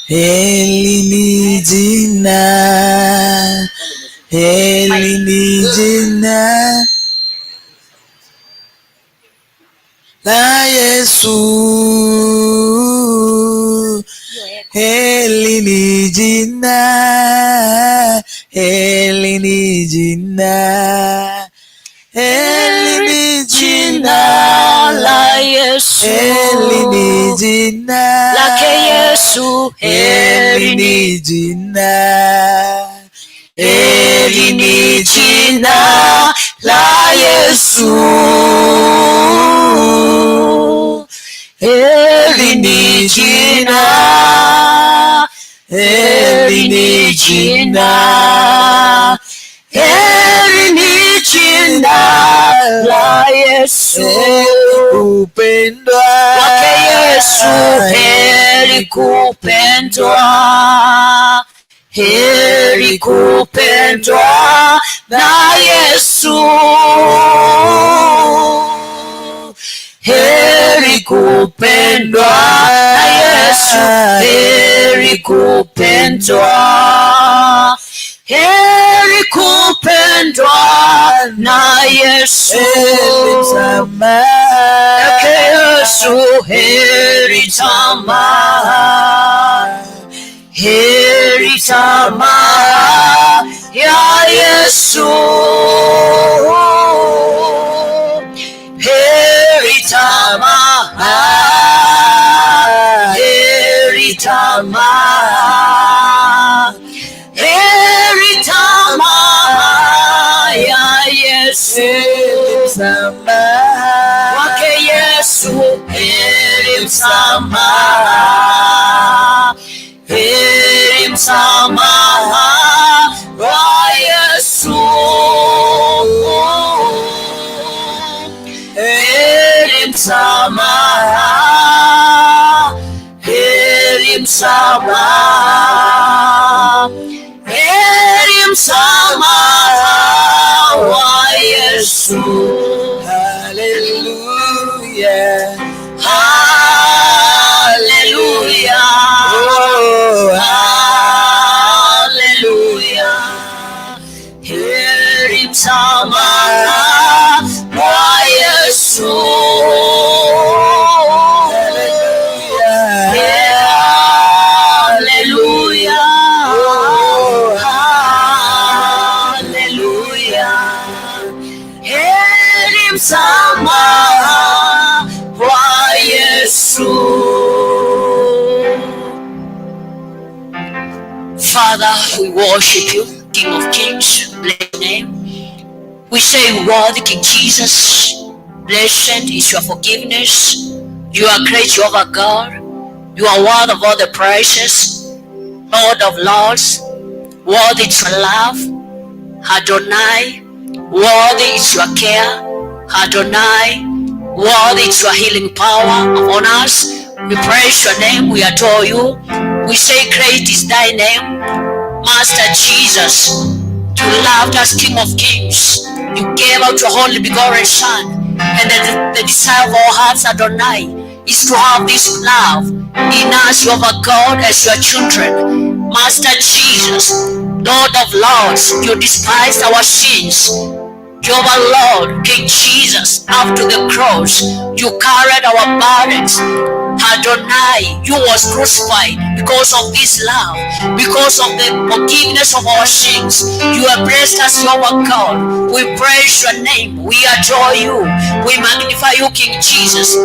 hili ni jina, hili ni jina la Yesu, hili ni jina, hili ni jina, hili ni jina la Yesu, hili ni jina lake Yesu, hili ni jina, hili ni jina la Yesu, hili ni jina, hili ni jina, hili ni jina la Yesu, kupendwa wake Yesu, heri kupendwa, heri kupendwa na Yesu, heri kupendwa na Yesu, heri kupendwa, heri kupendwa na Yesu, yake Yesu, heri tamaa, heri tamaa ya Yesu, heri tamaa, heri tamaa, heri tamaa ya Yesu, wake Yesu, heri msamaha, heri msamaha wa Yesu, heri msamaha, heri msamaha, heri msamaha wa Yesu. Hallelujah, hallelujah, oh, hallelujah, heri msamaha wa Yesu, hallelujah, hallelujah, oh, hallelujah, heri msamaha wa Yesu. Father, we worship you, King of Kings, bless your name. We say, worthy King Jesus, blessed is your forgiveness. You are great, Jehovah God. You are worthy of all the praises, Lord of lords. Worthy is your love, Adonai. Worthy is your care, Adonai. Worthy is your healing power upon us. We praise your name, we adore you. We say, great is thy name, Master Jesus. You loved us, King of Kings. You gave out your only begotten Son. And the desire of our hearts, Adonai, is to have this love in us, Jehovah God, as your children. Master Jesus, Lord of Lords, you despised our sins. Jehovah Lord, King Jesus, up to the cross, you carried our burdens. Adonai, you was crucified because of this love, because of the forgiveness of our sins. You have blessed us, Jehovah God. We praise your name. We adore you. We magnify you, King Jesus.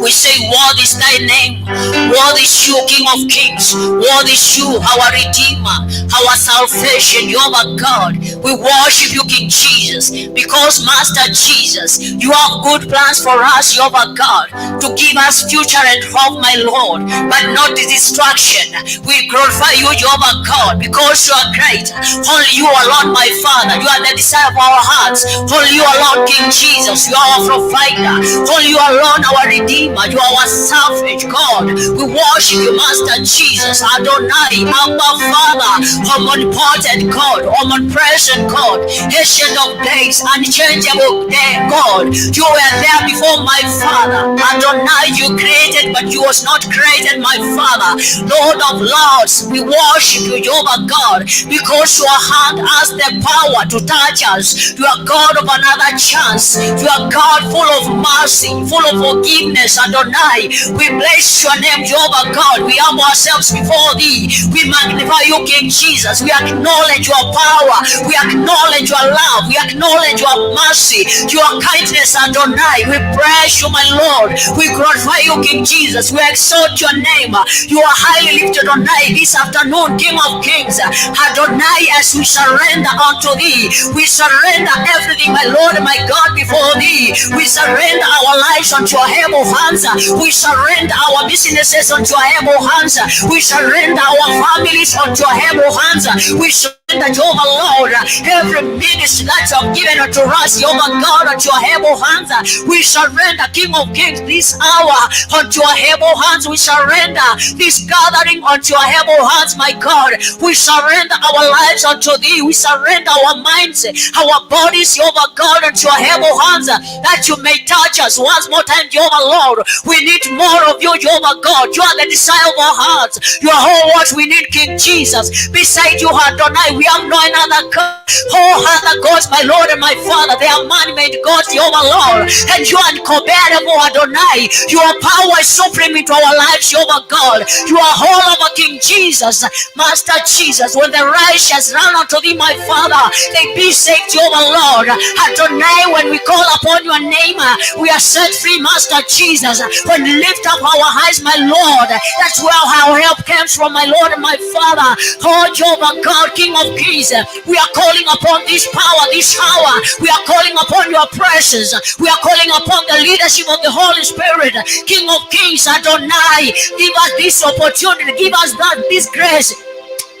We say, worthy is thy name. Worthy is you, King of Kings. Worthy is you, our Redeemer, our salvation, Jehovah God. We worship you, King Jesus, because Master Jesus, you have good plans for us, Jehovah God, to give us future and hope, my Lord, but not the destruction. We glorify you, Jehovah God, because you are great. Only you alone, my Father. You are the desire of our hearts. Only you alone, King Jesus. You are our provider. Only you alone, our Redeemer. You are our salvage, God. We worship you, Master Jesus, Adonai, Abba Father, omnipotent God, omnipresent God, ancient of days, unchangeable day, God. You were there before my Father. Adonai, you created created, but you was not created, my Father. Lord of Lords, we worship you, Jehovah God, because your hand has the power to touch us. You are God of another chance. You are God full of mercy, full of forgiveness, Adonai. We bless your name, Jehovah God. We humble ourselves before thee. We magnify you, King Jesus. We acknowledge your power. We acknowledge your love. We acknowledge your mercy, your kindness, Adonai. We praise you, my Lord. We glorify you, King Jesus. We exalt your name. You are highly lifted on high this afternoon, King of Kings. Adonai, as we surrender unto thee, we surrender everything, my Lord and my God, before thee. We surrender our lives unto your able hands. We surrender our businesses unto your able hands. We surrender our families unto your able hands. We surrender, Jehovah Lord, every ministry that you have given unto us, Jehovah God, unto your able hands. We surrender, King of Kings, this hour unto your able hands. We surrender this gathering unto your able hands, my God. We surrender our lives unto thee. We surrender our minds, our bodies, Jehovah God, unto your able hands, that you may touch us once more time, Jehovah Lord. We need more of you, Jehovah God. You are the desire of our hearts. You are all what we need, King Jesus. Beside you, Adonai, we have no another God. All other gods, my Lord and my Father, they are man-made gods, Jehovah Lord, and you are incomparable, Adonai. Your power is supreme into our lives, Jehovah God. You are all over, King Jesus, Master Jesus. When the righteous run unto thee, my Father, they be saved, Jehovah Lord. Adonai, when we call upon your name, we are set free, Master Jesus. When we lift up our eyes, my Lord, that's where our help comes from, my Lord and my Father. Oh, Jehovah God, King of Kings, we are calling upon this power, this hour. We are calling upon your presence. We are calling upon the leadership of the Holy Spirit. King of Kings, Adonai, give us this opportunity, give us this grace,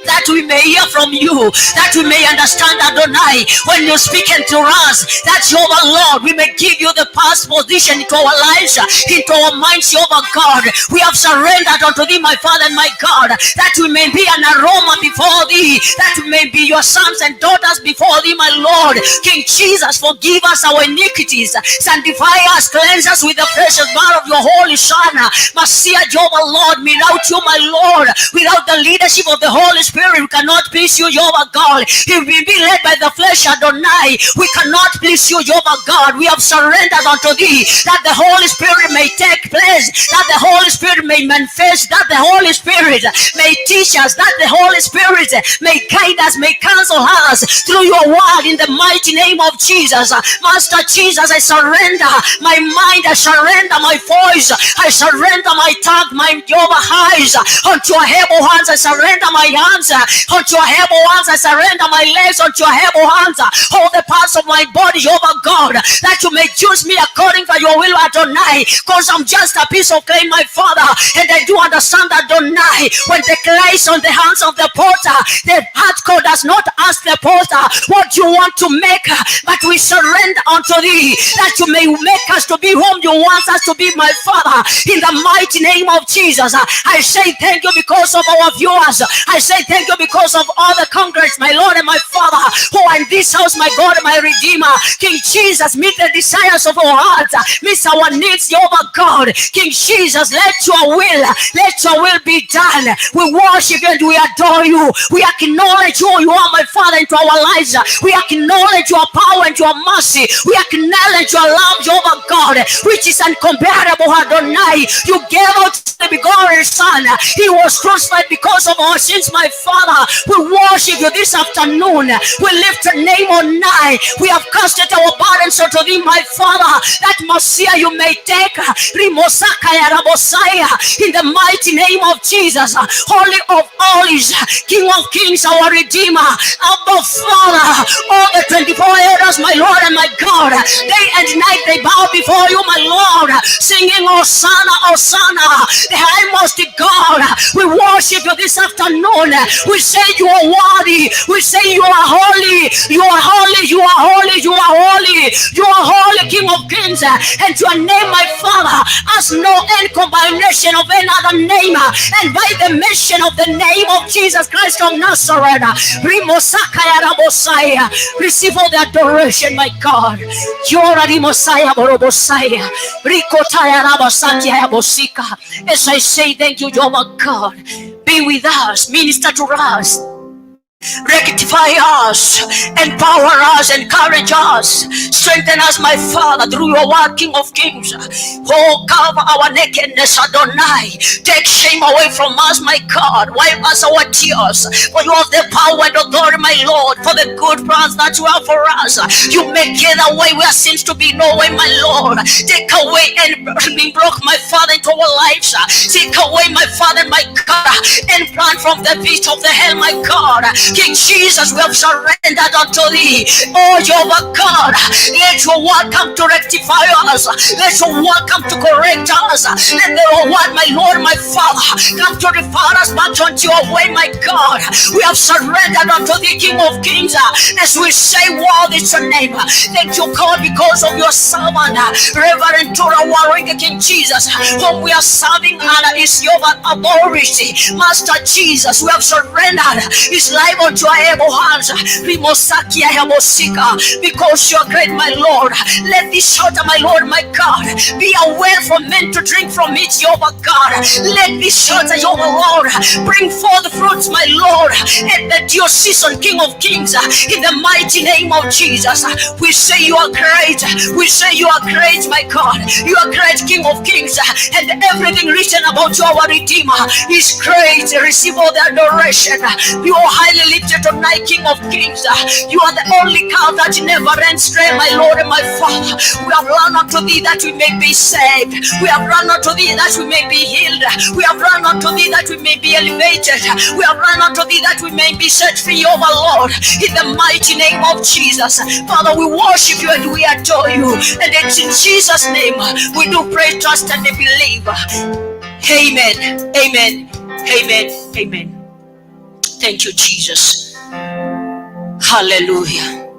that we may hear from you, that we may understand, Adonai, when you speak into us, that Jehovah Lord, we may give you the past position into our lives, into our minds, Jehovah God. We have surrendered unto thee, my Father and my God, that we may be an aroma before thee, that we may be your sons and daughters before thee, my Lord. King Jesus, forgive us our iniquities, sanctify us, cleanse us with the precious blood of your holy Son. Messiah, Jehovah Lord, without you, my Lord, without the leadership of the Holy Spirit, we cannot please you, Jehovah God. If we be led by the flesh, Adonai, we cannot please you, Jehovah God. We have surrendered unto thee, that the Holy Spirit may take place, that the Holy Spirit may manifest, that the Holy Spirit may teach us, that the Holy Spirit may guide us, may counsel us through your word, in the mighty name of Jesus. Master Jesus, I surrender my mind, I surrender my voice, I surrender my tongue, my Jehovah eyes unto your able hands. I surrender my hands unto your able hands. I surrender my legs unto your able hands, all the parts of my body, Jehovah God, that you may choose me according to your will, Adonai, because I'm just a piece of clay, my Father, and I do understand, Adonai, when the clay is on the hands of the potter, the heart code does not ask the potter what you want to make, but we surrender unto thee, that you may make us to be whom you want us to be, my Father, in the mighty name of Jesus. I say thank you because of our viewers. I say thank you because of all the congress, my Lord and my Father, who are in this house, my God and my Redeemer. King Jesus, meet the desires of our hearts, meet our needs, Jehovah God. King Jesus, let your will be done. We worship you and we adore you. We acknowledge who you are, my Father, into our lives. We acknowledge your power and your mercy. We acknowledge your love, Jehovah God, which is incomparable, Adonai. You gave out the begotten Son. He was crucified because of our sins, my Father. We worship you this afternoon. We lift your name on high. We have casted our burdens unto thee, my Father, that Messiah you may take. In the mighty name of Jesus, Holy of Holies, King of Kings, our Redeemer, Abba Father, all the 24 elders, my Lord and my God, day and night they bow before you, my Lord, singing Hosanna, Hosanna, the highmost God. We worship worship you this afternoon. We say you are worthy. We say you are holy. You are holy. You are holy. You are holy. You are holy, King of Kings. And your name, my Father, has no end combination of any other name. And by the mention of the name of Jesus Christ of Nazareth, receive all the adoration, my God. You are the Messiah, Borobosaya. As I say, thank you, Jehovah God. Be with us, minister to us. Rectify us, empower us, encourage us, strengthen us, my Father, through your word, King of Kings. Oh, cover our nakedness, Adonai. Take shame away from us, my God. Wipe us our tears, for you have the power and authority, my Lord, for the good plans that you have for us. You make it a way where seems to be no way, my Lord. Take away and be broke, my Father, into our lives. Take away, my Father, my God, and plant from the pit of the hell, my God. King Jesus, we have surrendered unto thee. Oh, Jehovah God, let your word come to rectify us. Let your word come to correct us. Let your word, my Lord, my Father, come to refer us back unto your way, my God. We have surrendered unto thee, King of Kings, as we say, worthy is your name. Thank you, God, because of your servant, Reverend Tora Warwick, King Jesus, whom we are serving under is your authority. Master Jesus, we have surrendered his life unto our able hands, because you are great, my Lord. Let this shelter, my Lord, my God, be a well for men to drink from it, Jehovah God. Let this shelter, Jehovah Lord, bring forth fruits, my Lord, at the due season, King of Kings, in the mighty name of Jesus. We say you are great. We say you are great, my God. You are great, King of Kings, and everything written about you, our Redeemer, is great. Receive all the adoration. You are highly lifted tonight, King of Kings. You are the only cow that never ends stray, my Lord and my Father. We have run unto thee that we may be saved. We have run unto thee that we may be healed. We have run unto thee that we may be elevated. We have run unto thee that we may be set free, over Lord, in the mighty name of Jesus. Father, we worship you and we adore you. And it's in Jesus' name we do pray, trust, and believe. Amen. Amen. Amen. Amen. Thank you, Jesus. Hallelujah.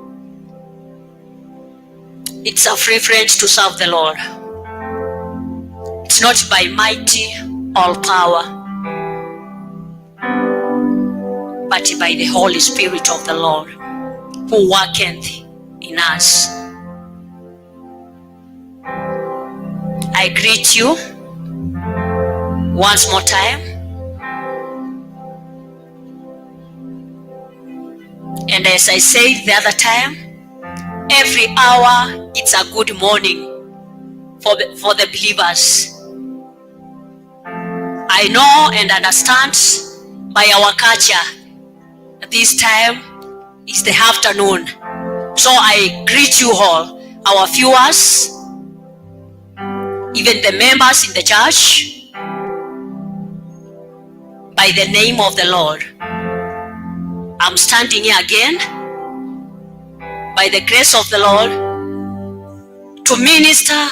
It's a preference to serve the Lord. It's not by mighty or power, but by the Holy Spirit of the Lord who worketh in us. I greet you once more time. And as I said the other time, every hour it's a good morning for the believers. I know and understand by our culture that this time is the afternoon. So I greet you all, our viewers, even the members in the church, by the name of the Lord. I'm standing here again by the grace of the Lord to minister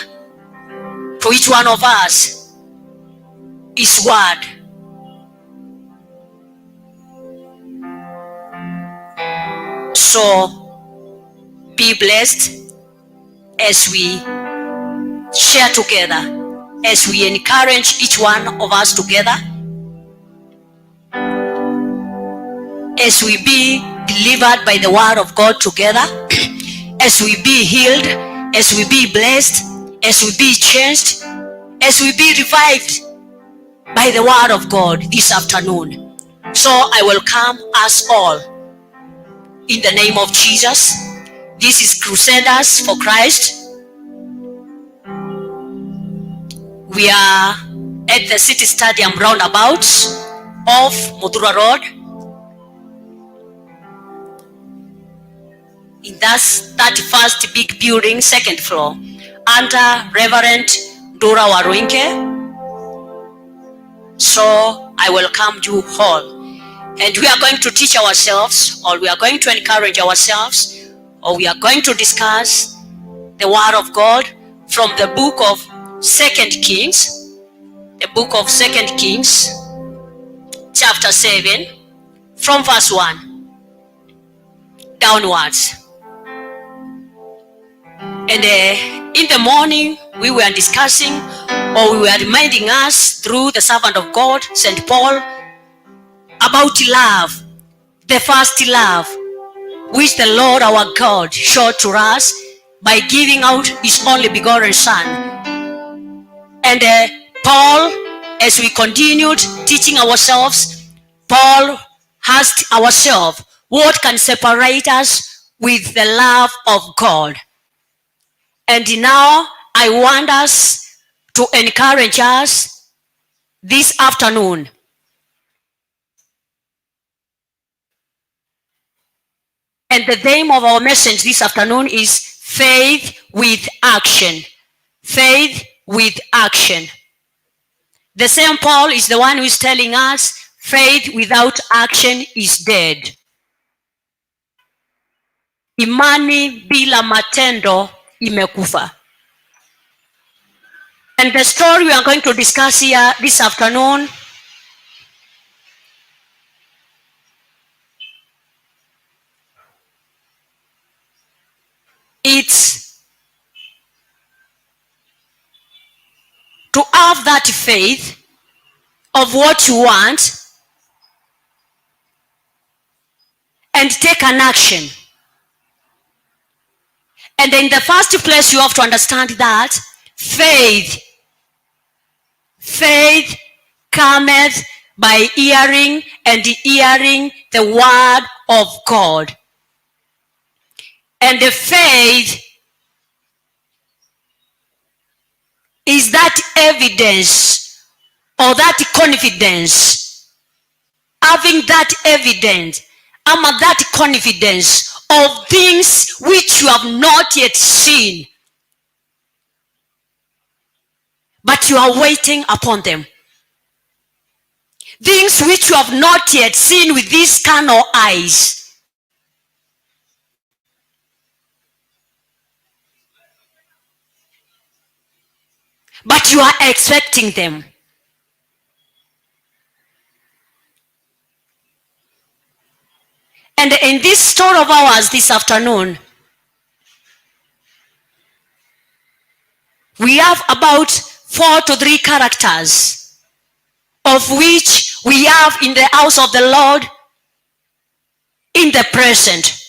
to each one of us His word. So be blessed as we share together, as we encourage each one of us together, as we be delivered by the word of God together, as we be healed, as we be blessed, as we be changed, as we be revived by the word of God this afternoon. So I welcome us all in the name of Jesus. This is Crusaders for Christ. We are at the City Stadium roundabout of Mudura Road. In that first big building, second floor, under Reverend Dora Warwinke. So I welcome you all. And we are going to teach ourselves, or we are going to encourage ourselves, or we are going to discuss the word of God from the book of 2 Kings. The book of 2 Kings, chapter 7, from verse 1 downwards. And in the morning, we were discussing, or we were reminding us through the servant of God, St. Paul, about love, the first love, which the Lord our God showed to us by giving out his only begotten Son. And Paul, as we continued teaching ourselves, Paul asked ourselves, what can separate us with the love of God? And now I want us to encourage us this afternoon. And the theme of our message this afternoon is faith with action. Faith with action. The same Paul is the one who is telling us faith without action is dead. Imani bila matendo imekufa. And the story we are going to discuss here this afternoon it's to have that faith of what you want and take an action. And in the first place, you have to understand that faith cometh by hearing, and hearing the word of God. And the faith is that evidence or that confidence, having that evidence, that confidence of things which you have not yet seen, but you are waiting upon them. Things which you have not yet seen with these carnal eyes, but you are expecting them. And in this story of ours this afternoon, we have about 4 to 3 characters, of which we have in the house of the Lord in the present.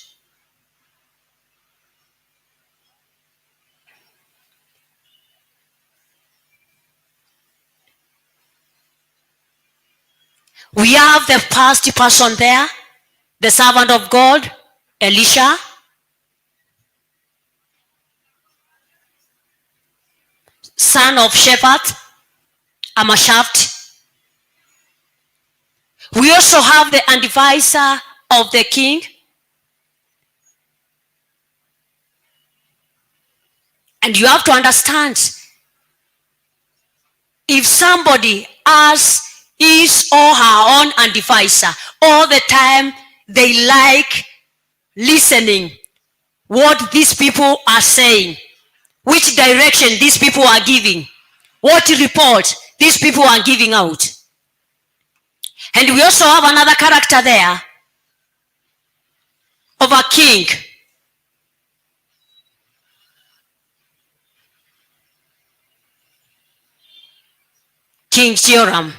We have the first person there, the servant of God, Elisha. Son of Shaphat, Amashaft. We also have the advisor of the king. And you have to understand, if somebody has his or her own advisor, all the time they like listening what these people are saying, which direction these people are giving, what report these people are giving out. And we also have another character there of a king. King Joram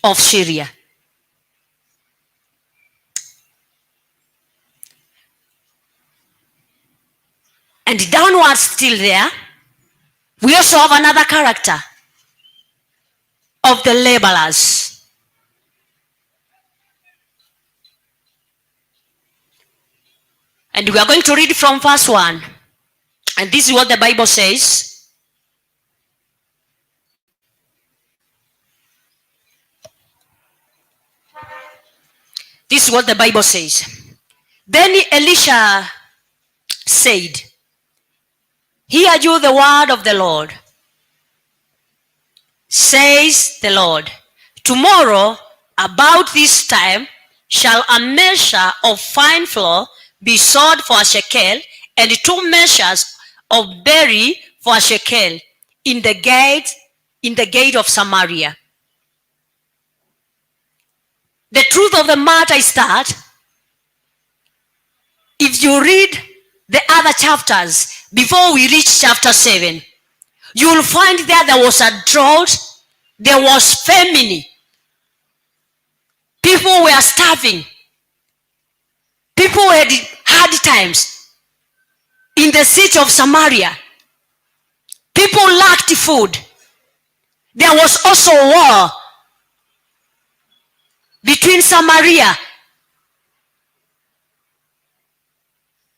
of Syria. And downwards still there, we also have another character of the laborers. And we are going to read from verse 1. And this is what the Bible says. This is what the Bible says. Then Elisha said, hear you the word of the Lord. Says the Lord, tomorrow about this time shall a measure of fine flour be sold for a shekel, and 2 measures of barley for a shekel in the gate of Samaria. truth of the matter is that if you read the other chapters before we reach chapter 7, you will find there was a drought, there was famine, people were starving, people had hard times in the city of Samaria. People lacked food. There was also war between Samaria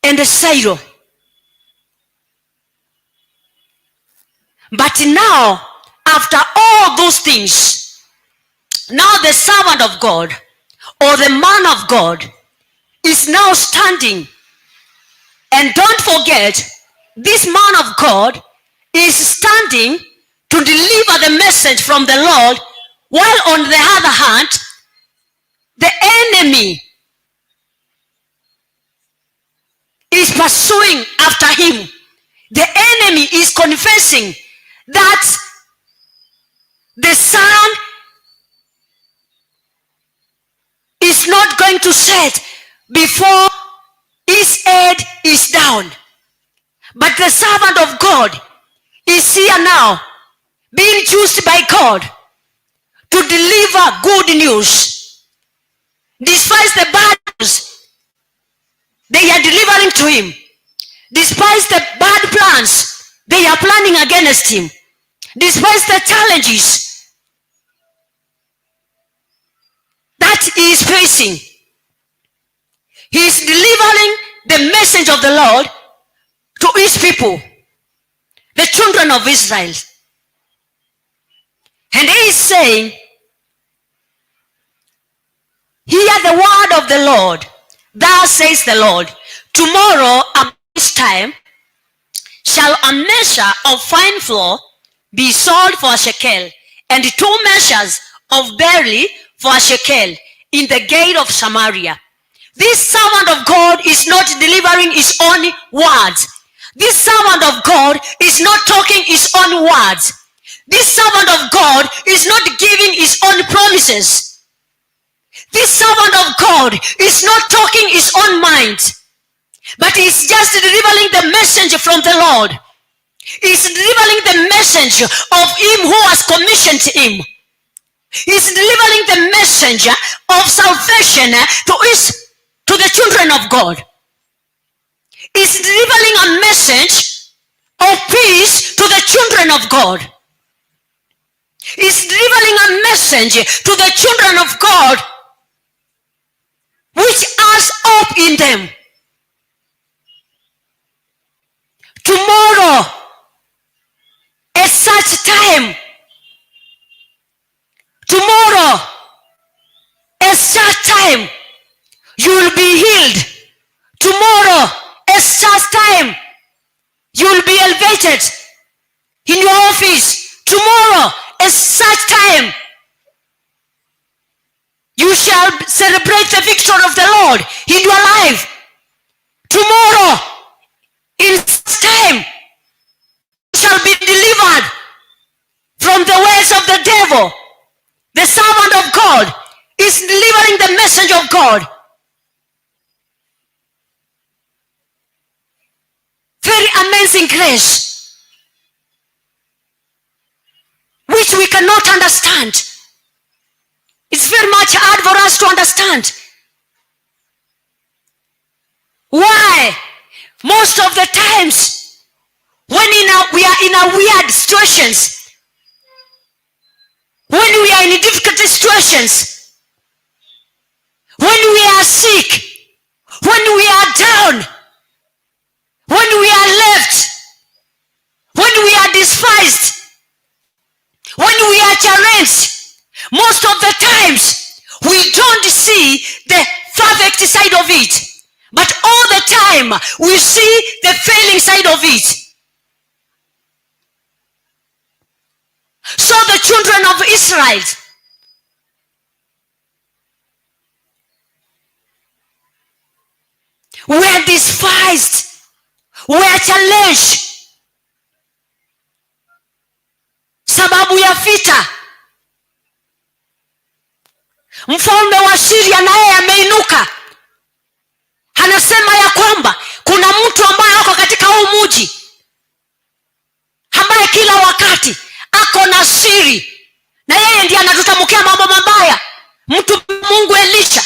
and Syro. But now, after all those things, now the servant of God or the man of God is now standing. And don't forget, this man of God is standing to deliver the message from the Lord, while on the other hand, the enemy is pursuing after him. The enemy is confessing that the sun is not going to set before his head is down. But the servant of God is here now, being chosen by God to deliver good news. Despite the bad news they are delivering to him, despite the bad plans they are planning against him, despite the challenges that he is facing, he is delivering the message of the Lord to his people, the children of Israel. And he is saying, hear the word of the Lord. Thus says the Lord, tomorrow at this time shall a measure of fine flour be sold for a shekel, and 2 measures of barley for a shekel in the gate of Samaria. This servant of God is not delivering his own words. This servant of God is not talking his own words. This servant of God is not giving his own promises. This servant of God is not talking his own mind, but he's just delivering the message from the Lord. He's delivering the message of him who has commissioned him. He's delivering the message of salvation to the children of God. He's delivering a message of peace to the children of God. He's delivering a message to the children of God which has hope in them. Tomorrow, at such time, tomorrow, at such time, you will be healed. Tomorrow, at such time, you will be elevated in your office. Tomorrow, at such time, you shall celebrate the victory of the Lord in your life. Tomorrow, in such time, you shall be delivered from the ways of the devil. The servant of God is delivering the message of God. Very amazing grace, which we cannot understand. It's very much hard for us to understand. Why? Most of the times, when we are in a weird situations, when we are in difficult situations, when we are sick, when we are down, when we are left, when we are despised, when we are challenged, most of the times we don't see the perfect side of it, but all the time we see the failing side of it. So the children of Israel, were despised, were challenged sababu ya vita. Mfalme wa Syria naye ameinuka, anasema ya kwamba kuna mtu ambaye ako katika huu mji ambaye kila wakati ako na siri, na yeye ndiye anatutamkia mambo mabaya. Mtu Mungu Elisha,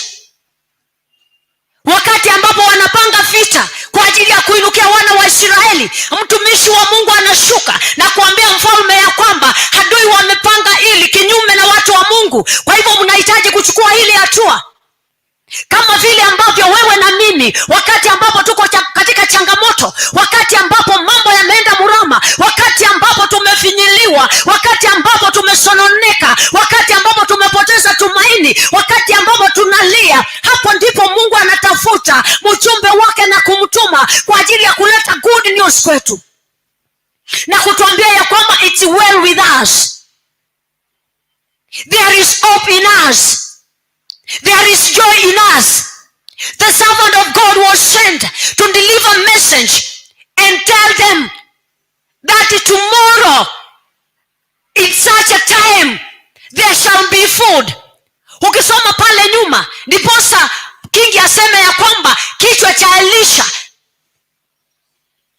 wakati ambapo wanapanga vita kwa ajili ya kuinukia wana wa Israeli, mtumishi wa Mungu anashuka na kuambia mfalme ya kwamba adui wamepanga ili kinyume na watu wa Mungu, kwa hivyo mnahitaji kuchukua ile hatua. Kama vile ambavyo wewe na mimi, wakati ambapo tuko katika changamoto, wakati ambapo mambo yameenda murama, wakati ambapo tumefinyiliwa, wakati ambapo tumesononeka, wakati ambapo tumepoteza tumaini, wakati ambapo tunalia, hapo ndipo Mungu anatafuta mjumbe wake na kumtuma kwa ajili ya kuleta good news kwetu na kutuambia ya kwamba it's well with us, there is hope in us, there is joy in us. The servant of God was sent to deliver a message and tell them that tomorrow in such a time there shall be food. Ukisoma pale nyuma, ndiposa Kingi aseme ya kwamba kichwa cha Elisha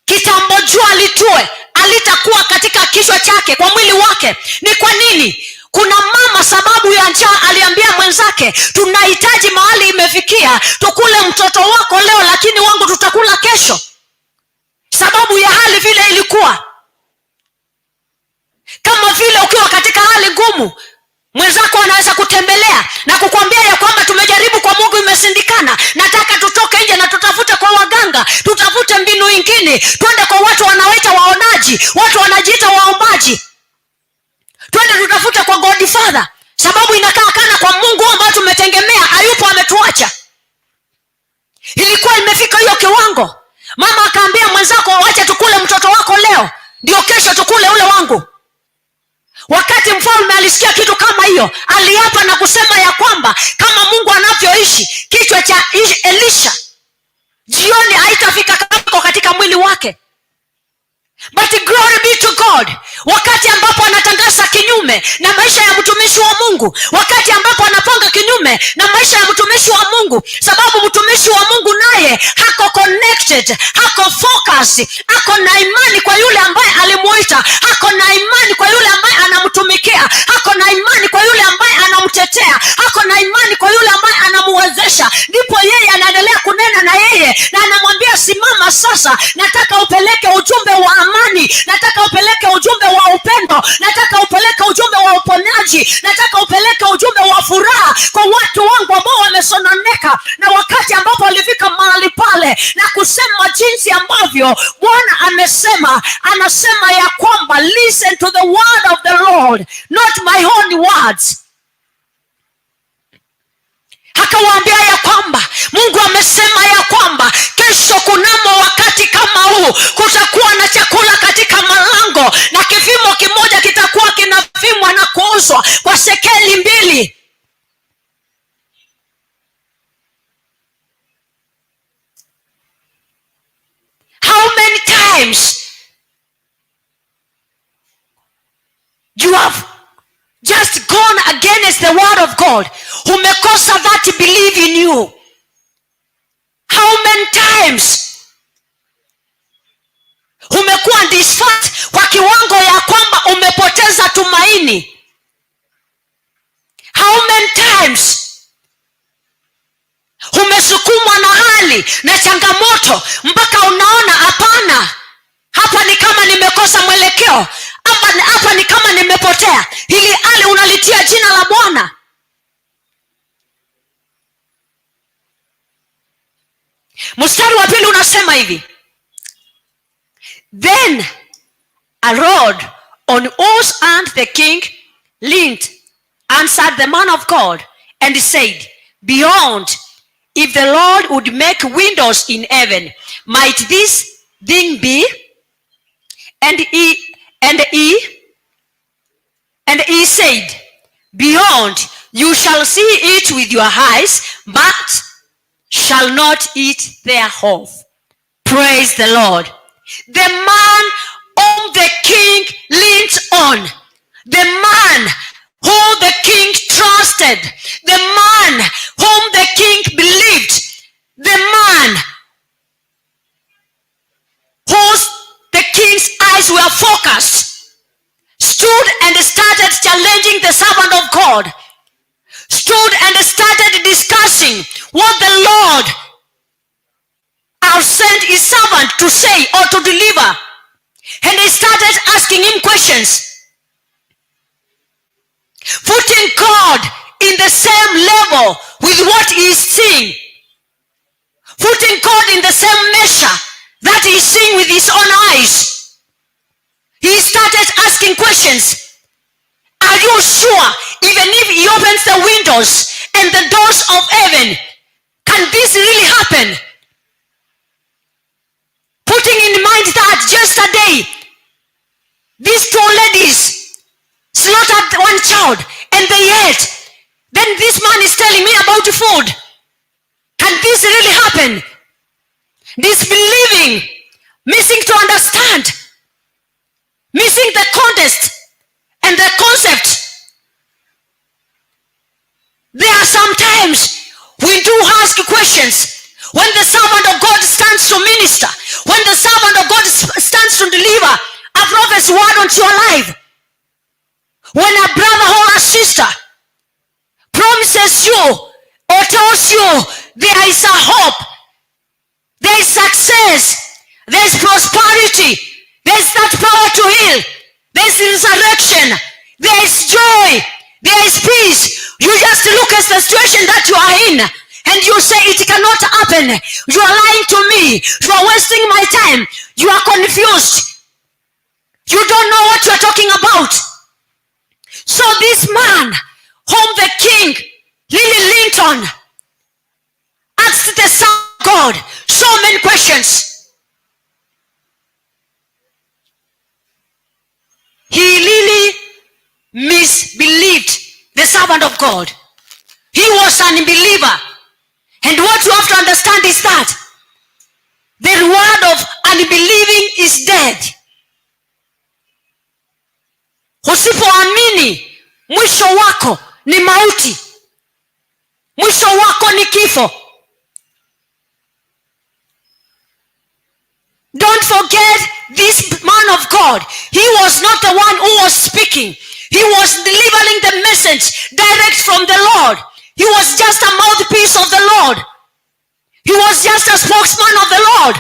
kitambo jua litue alitakuwa katika kichwa chake, kwa mwili wake. Ni kwa nini? Kuna mama sababu ya njaa aliambia mwenzake, tunahitaji mahali imefikia tukule mtoto wako leo, lakini wangu tutakula kesho. Sababu ya hali vile ilikuwa kama vile ukiwa katika hali ngumu, mwenzako anaweza kutembelea na kukwambia ya kwamba tumejaribu kwa Mungu imeshindikana, nataka tutoke nje na tutafute kwa waganga, tutafute mbinu ingine, twende kwa watu wanaoita waonaji, watu wanajiita waombaji, twende tutafute kwa Godfather, sababu inakaa kana kwa Mungu ambao tumetegemea hayupo, ametuacha. Ilikuwa imefika hiyo kiwango, mama akaambia mwenzako, wacha tukule mtoto wako leo, ndio kesho tukule ule wangu. Wakati mfalme alisikia kitu kama hiyo, aliapa na kusema ya kwamba kama Mungu anavyoishi, kichwa cha Elisha jioni haitafika katika mwili wake. But glory be to God, wakati ambapo anatangaza kinyume na maisha ya mtumishi wa Mungu, wakati ambapo anapanga kinyume na maisha ya mtumishi wa Mungu, sababu mtumishi wa Mungu naye hako connected, hako focus, hako na imani kwa yule ambaye alimuita, hako na imani kwa yule ambaye anamtumikia, hako na imani kwa yule ambaye anamtetea, hako na imani kwa yule ambaye anamuwezesha. Ndipo yeye anaendelea kunena na yeye na anamwambia, simama sasa, nataka upeleke ujumbe wa amani, nataka upeleke ujumbe wa upendo, nataka upeleke ujumbe wa uponyaji, nataka upeleke ujumbe wa furaha kwa watu wangu ambao wamesononeka. Na wakati ambapo alifika mahali pale na kusema jinsi ambavyo Bwana amesema, anasema ya kwamba listen to the word of the Lord, not my own words. Akawaambia ya kwamba Mungu amesema ya kwamba kesho kunamo wakati kama huu kutakuwa na chakula katika malango, na kipimo kimoja kitakuwa kinapimwa na kuuzwa kwa shekeli 2. How many times you have just gone against the word of God? Umekosa that believe in you. How many times umekuwa disfat kwa kiwango ya kwamba umepoteza tumaini? How many times umesukumwa na hali na changamoto mpaka unaona hapana, hapa ni kama nimekosa mwelekeo, hapa ni kama nimepotea, ili hali unalitia jina la Bwana. Mstari wa 2 unasema hivi, then a rod on whose hand the king leaned answered the man of God and said, behold, if the Lord would make windows in heaven, might this thing be? And he said, behold, you shall see it with your eyes, but shall not eat thereof. Praise the Lord. The man whom the king leans on, the man who the king trusted, the man whom the king believed, the man whose the king's eyes were focused, stood and started challenging the servant of God, stood and started discussing what the Lord has sent his servant to say or to deliver. And they started asking him questions, putting God in the same level with what he is seeing, putting God in the same measure that he is seeing with his own eyes. He started asking questions. Are you sure, even if he opens the windows and the doors of heaven, can this really happen? Putting in mind that just a day, these two ladies slaughtered one child and they ate. Then this man is telling me about food. Can this really happen? Disbelieving, missing to understand, missing the context and the concept. There are sometimes we do ask questions when the servant of God stands to minister, when the servant of God stands to deliver a prophet's word onto your life, when a brother or a sister promises you or tells you there is a hope, there is success, there is prosperity, there is that power to heal, there is resurrection, there is joy, there is peace. You just look at the situation that you are in and you say it cannot happen. You are lying to me. You are wasting my time. You are confused. You don't know what you are talking about. So this man whom the king Lily Linton asked the Son of God so many questions. He really misbelieved the servant of God. He was an unbeliever. And what you have to understand is that the reward of unbelieving is death. Usipoamini, mwisho wako ni mauti. Mwisho wako ni kifo. Don't forget this man of God. He was not the one who was speaking. He was delivering the message direct from the Lord. He was just a mouthpiece of the Lord. He was just a spokesman of the Lord.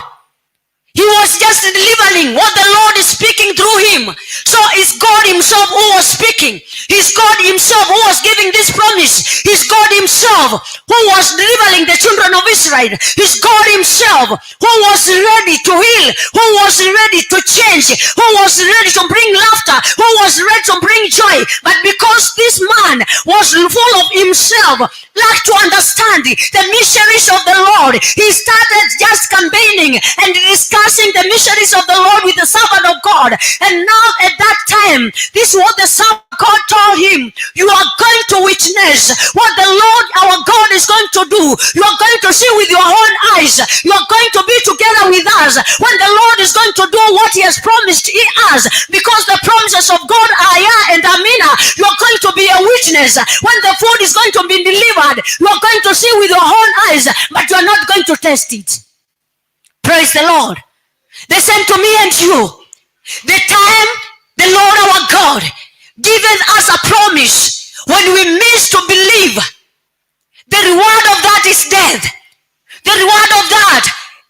He was just delivering what the Lord is speaking through him. So it's God himself who was speaking. It's God himself who was giving this promise. It's God himself who was delivering the children of Israel. It's God himself who was ready to heal, who was ready to change, who was ready to bring laughter, who was ready to bring joy. But because this man was full of himself, lacked to understand the mysteries of the Lord, he started just campaigning and discussing the mysteries of the Lord with the servant of God. And now at that time, this is what the servant of God told him: you are going to witness what the Lord our God is going to do. You are going to see with your own eyes. You are going to be together with us when the Lord is going to do what he has promised us, because the promises of God are yeah and amina. You are going to be a witness when the food is going to be delivered. You are going to see with your own eyes, but you are not going to taste it. Praise the Lord. The same to me and you. The time the Lord our God given us a promise, when we miss to believe, the reward of that is death. The reward of that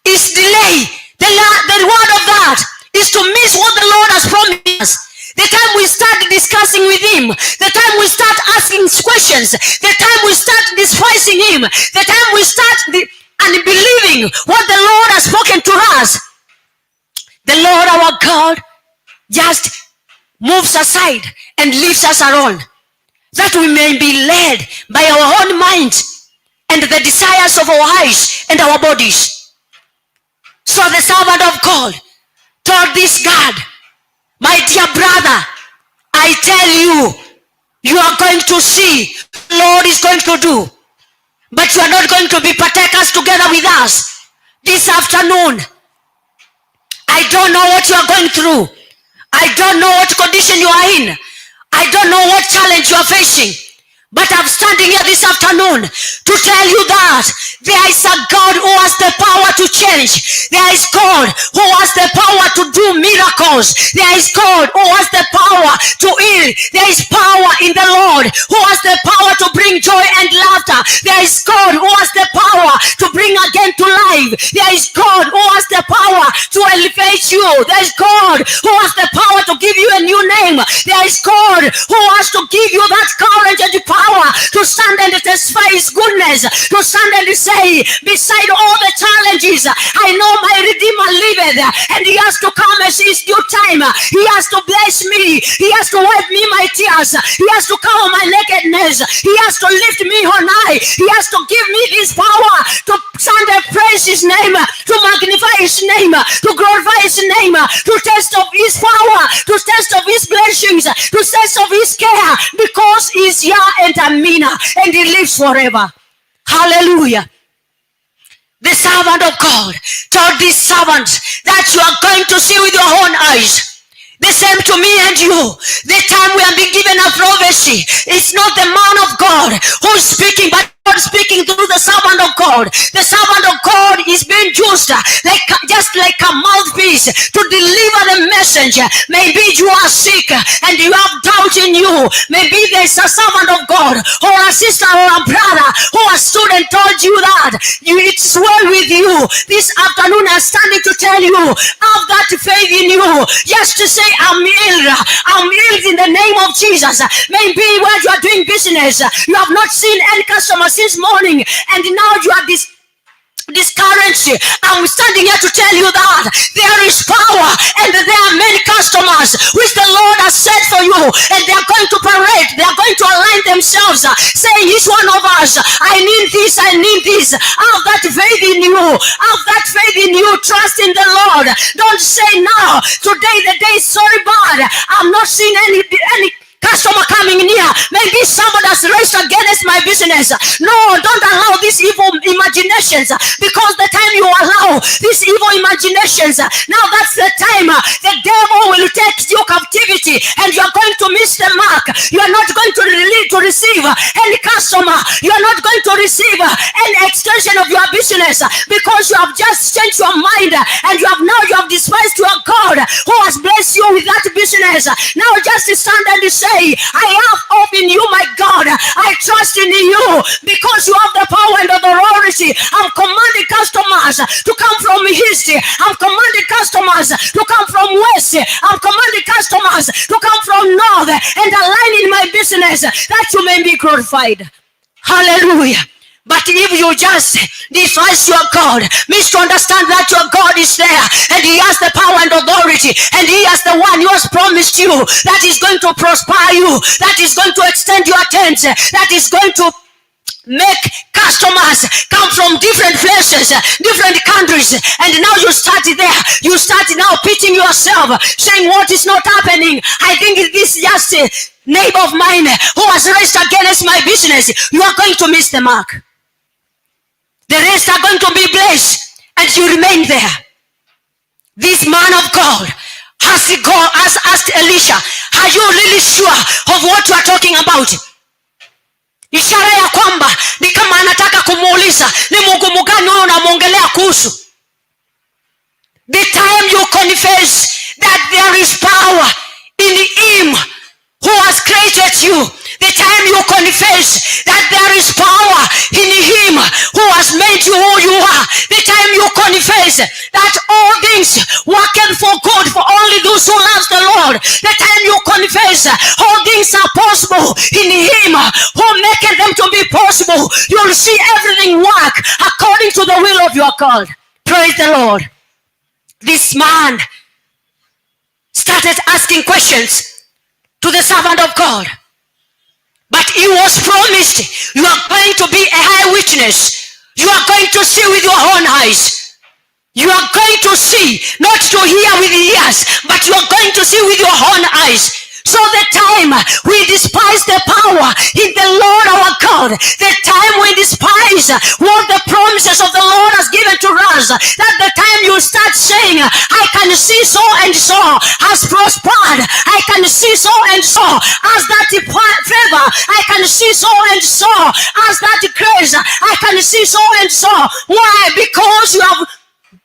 is delay. The reward of that is to miss what the Lord has promised us. The time we start discussing with him, the time we start asking questions, the time we start despising him, the time we start unbelieving what the Lord has spoken to us, the Lord our God just moves aside and leaves us alone, that we may be led by our own minds and the desires of our eyes and our bodies. So the servant of God told this God, my dear brother, I tell you, you are going to see the Lord is going to do, but you are not going to be partakers together with us this afternoon. I don't know what you are going through. I don't know what condition you are in. I don't know what challenge you are facing, but I'm standing here this afternoon to tell you that there is a God who has the power to change. There is God who has the power to do miracles. There is God who has the power to heal. There is power in the Lord who has the power to bring joy and laughter. There is God who has the power to bring again to life. There is God who has the power to elevate you. There is God who has the power to give you a new name. There is God who has to give you that courage and the power to stand and testify his goodness, to stand and say, beside all the challenges, I know my Redeemer liveth, and he has to come as his due time. He has to bless me. He has to wipe me my tears. He has to cover my nakedness. He has to lift me on high. He has to give me this power to stand and praise his name, to magnify his name, to glorify his name, to taste of his power, to taste of his blessings, to taste of his care, because he's Yah and Amina, and he lives forever. Hallelujah. The servant of God told these servants that you are going to see with your own eyes. The same to me and you. The time we have been given a prophecy, it's not the man of God who's speaking, but God speaking through the servant of God. The servant of God is being used just like a mouthpiece to deliver the message. Maybe you are sick and you have doubt in you. Maybe there's a servant of God or a sister or a brother who has stood and told you that it's well with you. This afternoon I'm standing to tell you, have that faith in you. Just to say, I'm healed. I'm healed in the name of Jesus. Maybe when you are doing business, you have not seen any customers this morning, and now you are this currency. I'm standing here to tell you that there is power and there are many customers which the Lord has set for you, and they are going to parade, they are going to align themselves, saying, each one of us, I need this, I need this. Have that faith in you. Have that faith in you. Trust in the Lord. Don't say, now today the day is so bad, I'm not seeing any customer coming near. Maybe somebody has raised against my business. No, don't allow these evil imaginations, because the time you allow these evil imaginations, now that's the time the devil will take your captivity, and you are going to miss the mark. You are not going to receive any customer. You are not going to receive any extension of your business, because you have just changed your mind, and you have despised your God who has blessed you with that business. Now just stand and say, I have hope in you, my God. I trust in you, because you have the power and authority. I'm commanding customers to come from east. I'm commanding customers to come from west. I'm commanding customers to come from north, and align in my business, that you may be glorified. Hallelujah. But if you just despise your God, means to understand that your God is there, and he has the power and authority, and he has the one who has promised you that is going to prosper you, that is going to extend your tents, that is going to make customers come from different places, different countries, and now you start there. You start now pitching yourself, saying, what is not happening? I think this just a neighbor of mine who has raised against my business. You are going to miss the mark. The rest are going to be blessed, and you remain there. This man of God has asked Elisha, are you really sure of what you are talking about? Ishara ya kwamba ni kama anataka kumuuliza, ni Mungu gani huyo unamwongelea kuhusu? The time you confess that there is power in him who has created you, the time you confess that there is power in him who has made you who you are, the time you confess that all things working for good for only those who love the Lord, the time you confess all things are possible in him who maketh them to be possible, you'll see everything work according to the will of your God. Praise the Lord. This man started asking questions to the servant of God, but he was promised, you are going to be a high witness. You are going to see with your own eyes. You are going to see, not to hear with the ears, but you are going to see with your own eyes. So the time we despise the power in the Lord our God, the time we despise what the promises of the Lord has given to us, that the time you start saying, I can see so and so has prospered. I can see so and so as that favor. I can see so and so as that grace. I can see so and so. Why? Because you have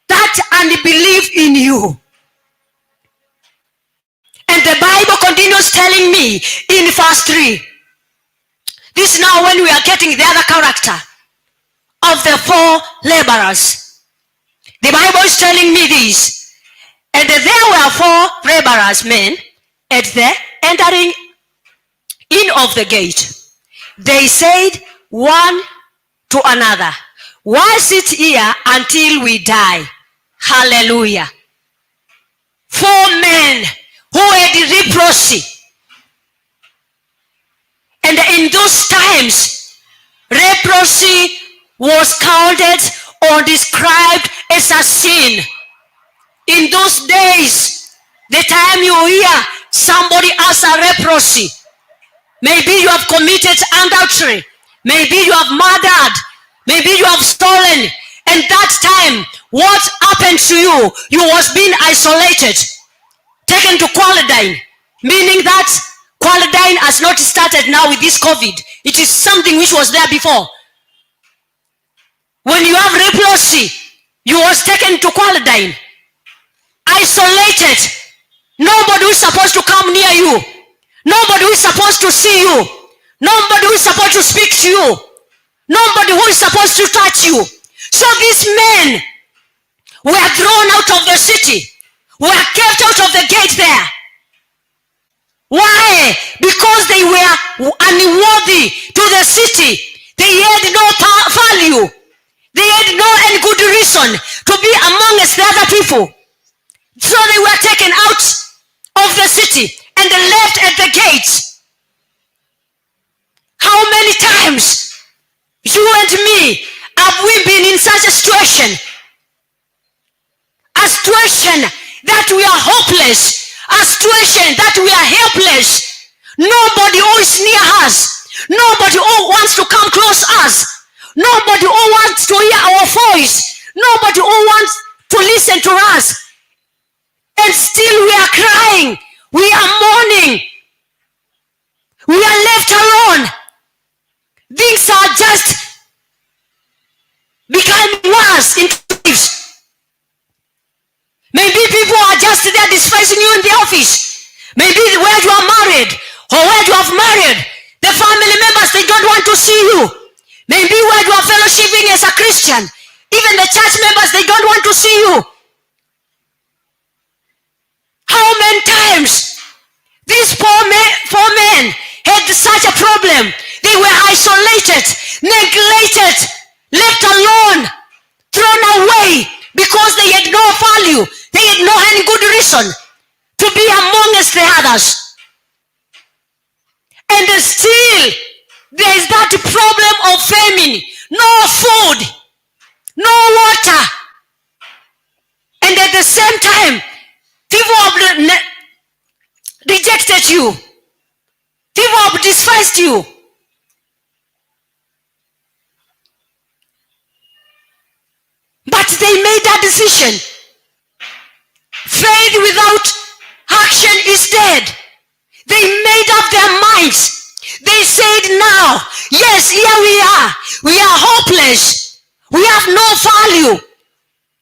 that and believe in you. And the Bible continues telling me in verse 3. This is now when we are getting the other character of the 4 laborers. The Bible is telling me this. And there were 4 laborers, men, at the entering in of the gate. They said one to another, why sit here until we die? Hallelujah. 4 men who had leprosy. And in those times, leprosy was counted or described as a sin. In those days, the time you hear somebody has a leprosy, maybe you have committed adultery, maybe you have murdered, maybe you have stolen, and that time, what happened to you? You was being isolated, taken to quarantine, meaning that quarantine has not started now with this COVID. It is something which was there before. When you have leprosy, you was taken to quarantine, isolated. Nobody is supposed to come near you. Nobody is supposed to see you. Nobody is supposed to speak to you. Nobody who is supposed to touch you. So these men were thrown out of the city, were kept out of the gate there. Why? Because they were unworthy to the city. They had no value. They had no any good reason to be amongst the other people. So they were taken out of the city and left at the gates. How many times you and me have we been in such a situation? A situation that we are hopeless. A situation that we are helpless. Nobody who is near us. Nobody who wants to come close us. Nobody who wants to hear our voice. Nobody who wants to listen to us. And still we are crying. We are mourning. We are left alone. Things are just becoming worse in lives. Maybe people are just there despising you in the office. Maybe where you are married or where you have married, the family members, they don't want to see you. Maybe where you are fellowshipping as a Christian, even the church members, they don't want to see you. How many times these four men had such a problem? They were isolated, neglected, left alone, thrown away because they had no value. They had no any good reason to be amongst the others. And still, there is that problem of famine. No food, no water. And at the same time, people have rejected you. People have despised you. But they made that decision. Faith without action is dead. They made up their minds. They said now, yes, here we are. We are hopeless. We have no value.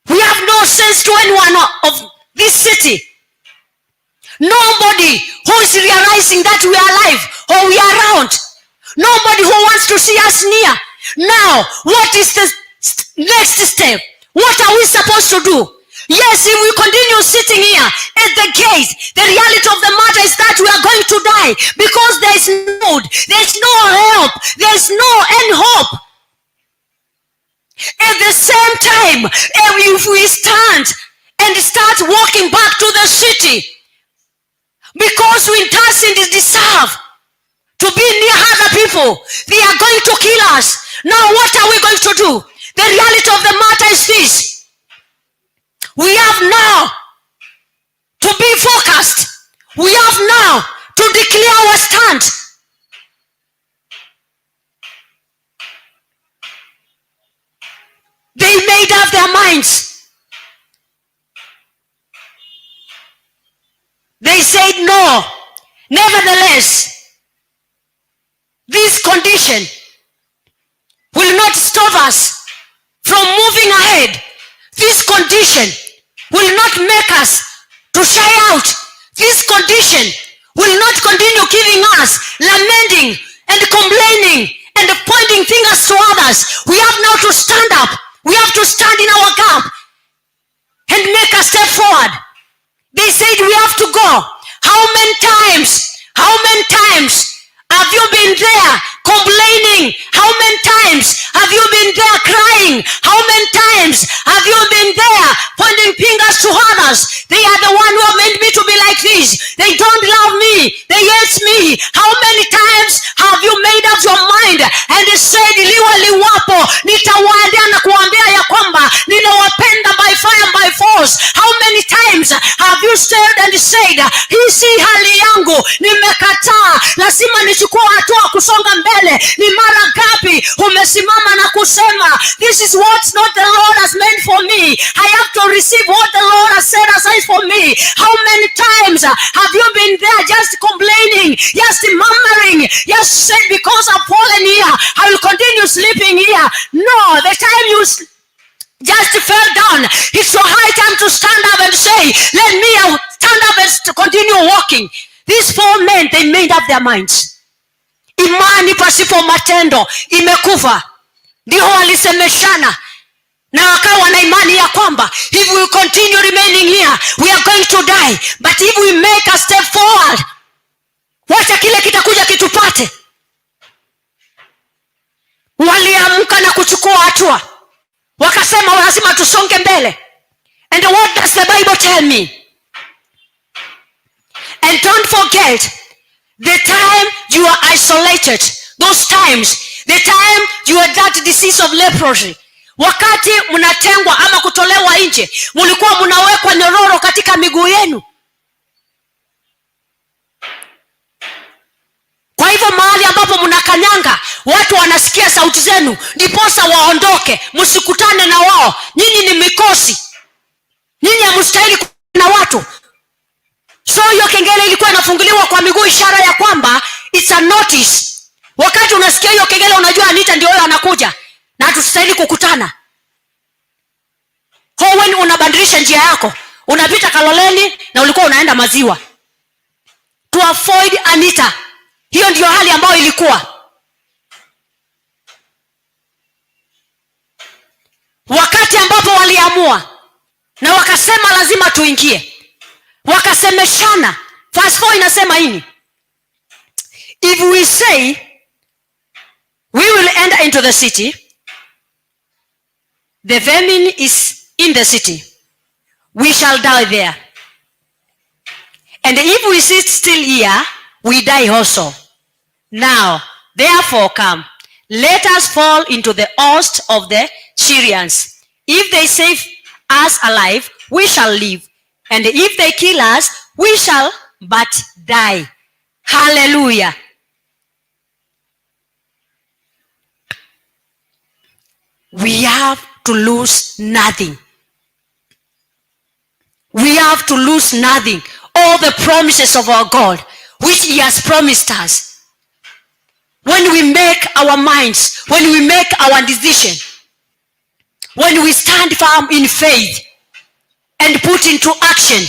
We have no sense to anyone of this city. Nobody who is realizing that we are alive or we are around. Nobody who wants to see us near. Now, what is the next step? What are we supposed to do? Yes, if we continue sitting here at the gate, the reality of the matter is that we are going to die because there is no food, there is no help, there is no end hope. At the same time, if we stand and start walking back to the city because we doesn't deserve to be near other people, they are going to kill us. Now what are we going to do? The reality of the matter is this. We have now to be focused. We have now to declare our stand. They made up their minds. Nevertheless, this condition will not stop us from moving ahead. This condition will not make us to shy out. This condition will not continue giving us lamenting and complaining and pointing fingers to others. We have now to stand up. We have to stand in our gap and make a step forward. They said we have to go. How many times have you been there complaining? How many times have you been there crying? How many times have you been there pointing fingers to others? They are the one who have made me to be like this. They don't love me. They hate me. How many times have you made up your mind and said, liwa liwapo nitawaendea na kuambia ya kwamba ninawapenda by fire and by force? How many times have you stood and said, hii si hali yangu, nimekataa, lazima nichukue hatua kusonga mbele? Ni mara ngapi umesimama na kusema, this is what not the Lord has meant for me, I have to receive what the Lord has set aside for me? How many times have you been there just complaining, just murmuring, just saying, because I've fallen here, I will continue sleeping here? No, the time you just fell down, it's your high time to stand up and say, let me stand up and continue walking. These 4 men, they made up their minds. Imani pasipo matendo imekufa. Ndio walisemeshana na wakawa na imani ya kwamba if we continue remaining here, we are going to die, but if we make a step forward, wacha kile kitakuja kitupate. Waliamka na kuchukua hatua, wakasema lazima tusonge mbele. And what does the Bible tell me? And don't forget, the time you are isolated, those times, the time you had that disease of leprosy, wakati mnatengwa ama kutolewa nje, mlikuwa mnawekwa nyororo katika miguu yenu. Kwa hivyo mahali ambapo mnakanyanga, watu wanasikia sauti zenu, ndiposa waondoke, msikutane na wao. Nyinyi ni mikosi, nyinyi hamstahili na watu. So hiyo kengele ilikuwa inafunguliwa kwa miguu, ishara ya kwamba it's a notice. Wakati unasikia hiyo kengele, unajua Anita ndio yeye anakuja na hatustahili kukutana. When unabadilisha njia yako, unapita Kaloleni na ulikuwa unaenda Maziwa to avoid Anita. Hiyo ndio hali ambayo ilikuwa. Wakati ambapo waliamua na wakasema lazima tuingie, wakasemeshana. Verse 4 inasema hini, if we say we will enter into the city, the vermin is in the city, we shall die there. And if we sit still here, we die also. Now, therefore come, let us fall into the host of the Syrians. If they save us alive, we shall live. And if they kill us, we shall but die. Hallelujah. We have to lose nothing. We have to lose nothing. All the promises of our God, which He has promised us. When we make our minds, when we make our decision, when we stand firm in faith and put into action,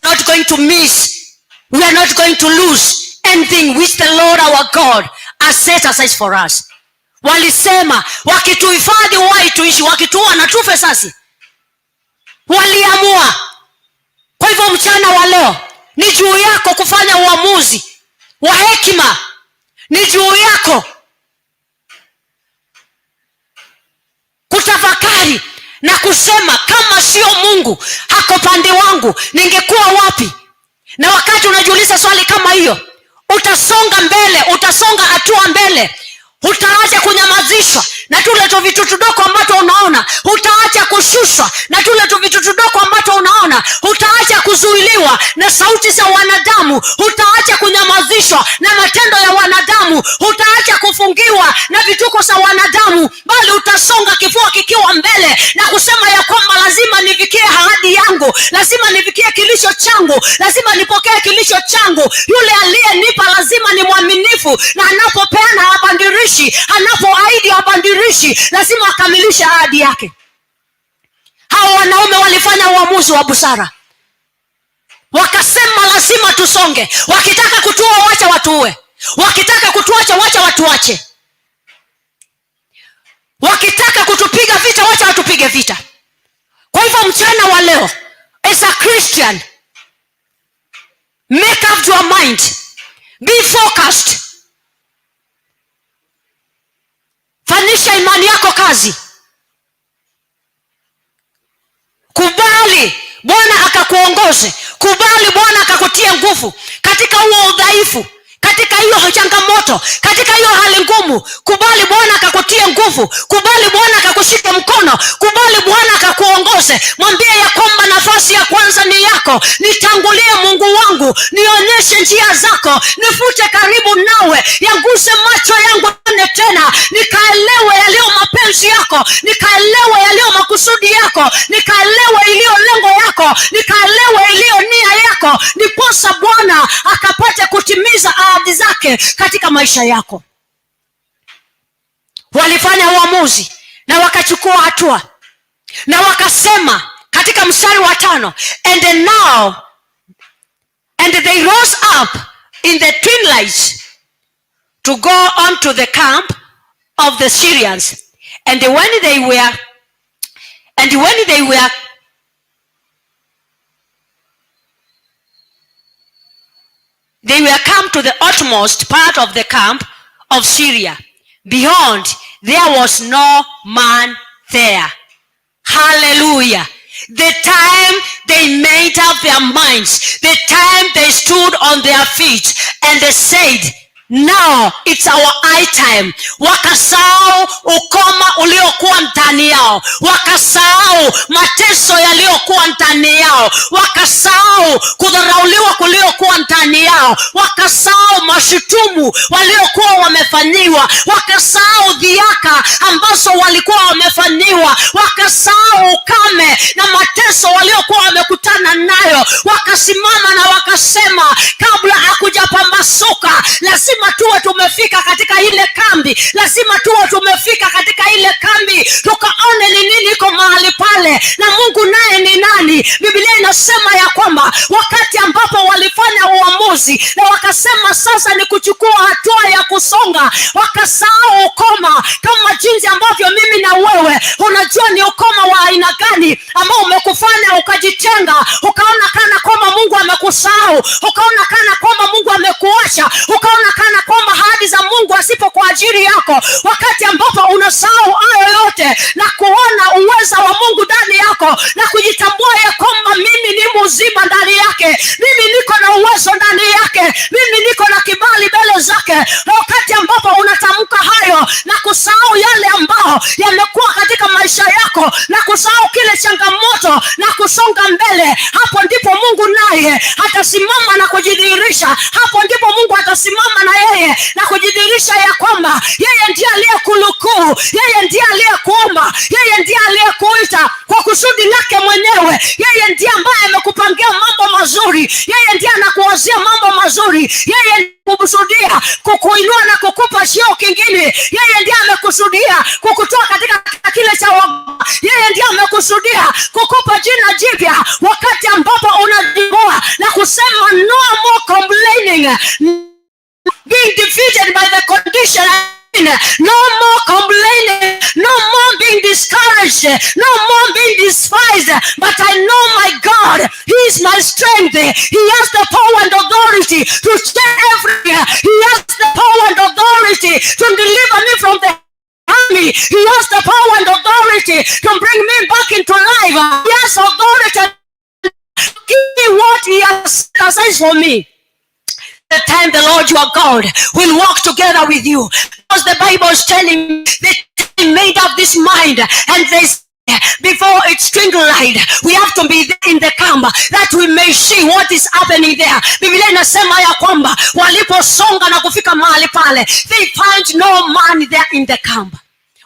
we're not going to miss, we are not going to lose anything which the Lord our God has set aside for us. Walisema wakituhifadhi wai tuishi, wakituua na tufe sasi. Waliamua. Kwa hivyo mchana wa leo ni juu yako kufanya uamuzi wa hekima. Ni juu yako kutafakari na kusema, kama sio Mungu hako pande wangu, ningekuwa wapi? Na wakati unajiuliza swali kama hiyo, utasonga mbele, utasonga hatua mbele. Utaacha kunyamazishwa na tule tu vitu tudoko ambacho unaona. Utaacha kushushwa na tule tu vitu tudoko ambacho unaona. Utaacha kuzuiliwa na sauti za wanadamu. Utaacha kunyamazishwa na matendo ya wanadamu. Utaacha kufungiwa na vituko za wanadamu, bali utasonga kifua kikiwa mbele na kusema ya kwamba lazima nifikie ahadi yangu. changu, lazima nifikie kilicho changu, lazima nipokee kilicho changu. Yule aliyenipa lazima ni mwaminifu, na anapopeana habadilishi, anapoahidi habadilishi, lazima akamilishe ahadi yake. Hao wanaume walifanya uamuzi wa busara, wakasema lazima tusonge. Wakitaka kutua wacha watuue, wakitaka kutuacha wacha watuache, wakitaka kutupiga vita wacha watupige vita. Kwa hivyo mchana wa leo, as a Christian, make up your mind, be focused, fanyisha imani yako kazi, kubali Bwana akakuongoze, kubali Bwana akakutie nguvu katika huo udhaifu, katika hiyo changamoto, katika hiyo hali ngumu. Kubali Bwana akakutie nguvu, kubali Bwana akakushika mkono, kubali Bwana akakuongoze. Mwambie ya kwamba nafasi ya kwanza ni yako. Nitangulie Mungu wangu, nionyeshe njia zako, nifute karibu nawe, yaguse macho yangu tena, nikaelewe yaliyo mapenzi yako, nikaelewe yaliyo makusudi yako, nikaelewe iliyo lengo yako, nikaelewe iliyo nia yako, niposa Bwana akapate kutimiza ahadi zake katika maisha yako. Walifanya uamuzi na wakachukua hatua, na wakasema katika mstari wa 5, and they rose up in the twilight to go on to the camp of the Syrians, and when they were come to the utmost part of the camp of Syria, behold, there was no man there. Hallelujah. The time they made up their minds, the time they stood on their feet, and they said, now it's our high time. Wakasahau ukoma uliokuwa ndani yao, wakasahau mateso yaliyokuwa ndani yao, wakasahau kudharauliwa kuliokuwa ndani yao, wakasahau mashutumu waliokuwa wamefanyiwa, wakasahau dhihaka ambazo walikuwa wamefanyiwa, wakasahau ukame na mateso waliokuwa wamekutana nayo. Wakasimama na wakasema, kabla hakujapambazuka lazima tuwe tumefika katika ile kambi, lazima tuwe tumefika katika ile kambi, tukaone ni nini iko mahali pale, na Mungu naye ni nani. Biblia inasema ya kwamba wakati ambapo walifanya uamuzi na wakasema sasa ni kuchukua hatua ya kusonga, wakasahau ukoma, kama jinsi ambavyo mimi na wewe unajua ni ukoma wa aina gani ambao umekufanya ukajitenga, ukaona kana kwamba Mungu amekusahau, ukaona kana kwamba Mungu amekuacha, ukaona kana kwamba ahadi za Mungu asipo kwa ajili yako. Wakati ambapo unasahau hayo yote na kuona uweza wa Mungu ndani yako na kujitambua ya kwamba mimi ni mzima ndani yake, mimi niko na uwezo ndani yake, mimi niko na kibali mbele zake. Na wakati ambapo unatamka hayo na kusahau yale ambao yamekuwa katika maisha yako na kusahau kile changamoto na kusonga mbele, hapo ndipo Mungu naye atasimama na kujidhihirisha. Hapo ndipo Mungu atasimama na yeye na kujidhihirisha ya kwamba yeye ndiye aliyekulukuu, yeye ndiye aliyekuomba, yeye ndiye aliyekuita kwa kusudi lake mwenyewe, yeye ndiye ambaye amekupangia mambo mazuri, yeye ndiye anakuwazia mambo mazuri, yeye kukusudia kukuinua na kukupa cheo kingine, yeye ndiye amekusudia kukutoa katika kile cha yeye ndiye amekusudia kukupa jina jipya. Wakati ambapo unajibua na kusema no more complaining, being defeated by the condition, no more complaining, no more being discouraged, no more being despised, but I know my God, He is my strength. He has the power and authority to change everything. He has the power and authority to deliver me from the enemy. He has the power and authority to bring me back into life. He has authority to give me what He has assigned for me. The time the Lord your God will walk together with you, because the Bible is telling me they made up this mind, and they before it's twilight we have to be there in the camp that we may see what is happening there. Biblia inasema ya kwamba waliposonga na kufika mahali pale, they find no man there in the camp.